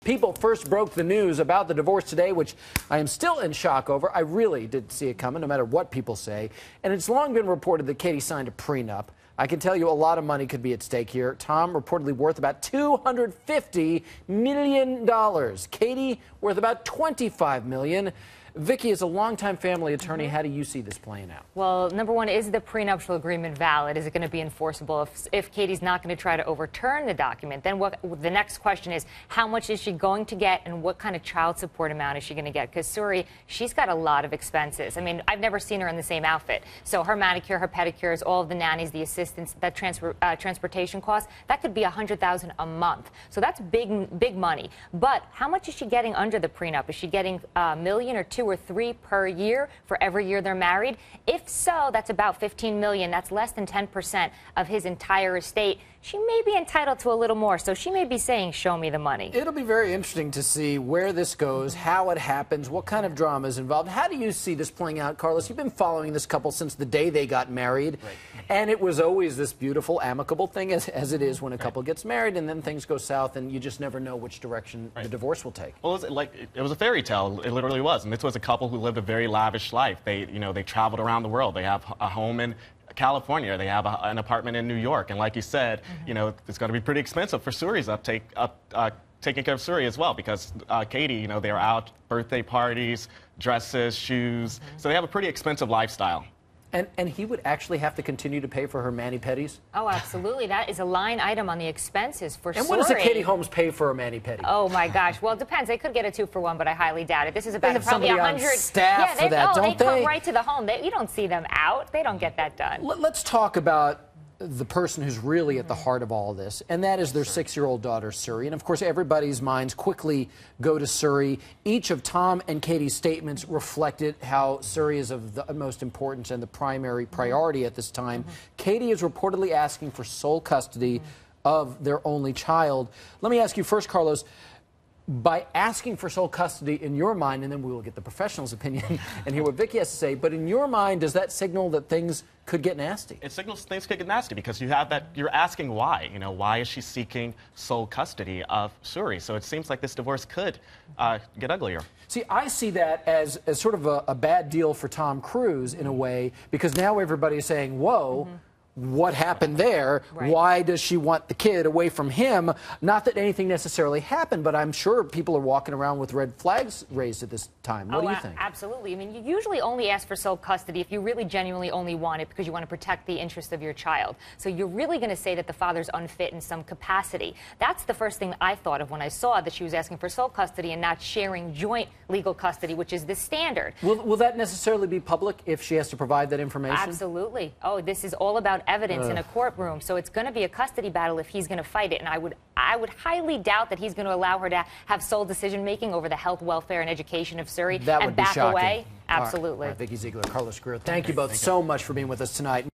People first broke the news about the divorce today, which I am still in shock over. I really didn't see it coming, no matter what people say. And it's long been reported that Katie signed a prenup. I can tell you a lot of money could be at stake here. Tom reportedly worth about $250 million. Katie worth about $25 million. Vicky, as a longtime family attorney, how do you see this playing out? Well, number one, is the prenuptial agreement valid? Is it going to be enforceable? If Katie's not going to try to overturn the document, then the next question is, how much is she going to get and what kind of child support amount is she going to get? Because Suri, she's got a lot of expenses. I mean, I've never seen her in the same outfit. So her manicure, her pedicures, all of the nannies, the assistants, that transportation costs, that could be $100,000 a month. So that's big money. But how much is she getting under the prenup? Is she getting $1 million or $2 or $3 per year for every year they're married? If so, that's about $15 million. That's less than 10% of his entire estate. She may be entitled to a little more, so she may be saying, show me the money. It'll be very interesting to see where this goes, how it happens, what kind of drama is involved. How do you see this playing out, Carlos? You've been following this couple since the day they got married, and it was always this beautiful, amicable thing, as it is when a couple gets married, and then things go south, and you just never know which direction the divorce will take. Well, it was a fairy tale. It literally was, and this was a couple who lived a very lavish life. They traveled around the world. They have a home in California. They have an apartment in New York. And like you said, it's going to be pretty expensive for Suri's taking care of Suri as well, because Katie, they're out, birthday parties, dresses, shoes. So they have a pretty expensive lifestyle. And he would actually have to continue to pay for her mani-pedis? Oh, absolutely. That is a line item on the expenses for Suri. And what does a Katie Holmes pay for a mani-pedi? Oh, my gosh. Well, it depends. They could get a 2-for-1, but I highly doubt it. This is about they have probably somebody 100. On staff for that, don't they come right to the home. You don't see them out. They don't get that done. Let's talk about the person who's really at the heart of all of this, and that is their 6-year-old daughter, Suri. And, of course, everybody's minds quickly go to Suri. Each of Tom and Katie's statements reflected how Suri is of the utmost importance and the primary priority at this time. Katie is reportedly asking for sole custody of their only child. Let me ask you first, Carlos, by asking for sole custody in your mind, and then we will get the professional's opinion and hear what Vicky has to say, but in your mind, does that signal that things could get nasty? It signals things could get nasty because you have that, you're asking why. Why is she seeking sole custody of Suri? So it seems like this divorce could get uglier. See, I see that as sort of a bad deal for Tom Cruise in a way, because now everybody is saying, whoa, what happened there? Why does she want the kid away from him? Not that anything necessarily happened, but I'm sure people are walking around with red flags raised at this time. What do you think? Absolutely. I mean, you usually only ask for sole custody if you really genuinely only want it because you want to protect the interest of your child. So you're really going to say that the father's unfit in some capacity. That's the first thing I thought of when I saw that she was asking for sole custody and not sharing joint legal custody, which is the standard. Will that necessarily be public if she has to provide that information? Absolutely. Oh, this is all about evidence in a courtroom, so it's going to be a custody battle if he's going to fight it, and I would highly doubt that he's going to allow her to have sole decision-making over the health, welfare, and education of Suri and back shocking. away. Absolutely. All right. Vicky Ziegler, Carlos Guerrero, thank you both so much for being with us tonight.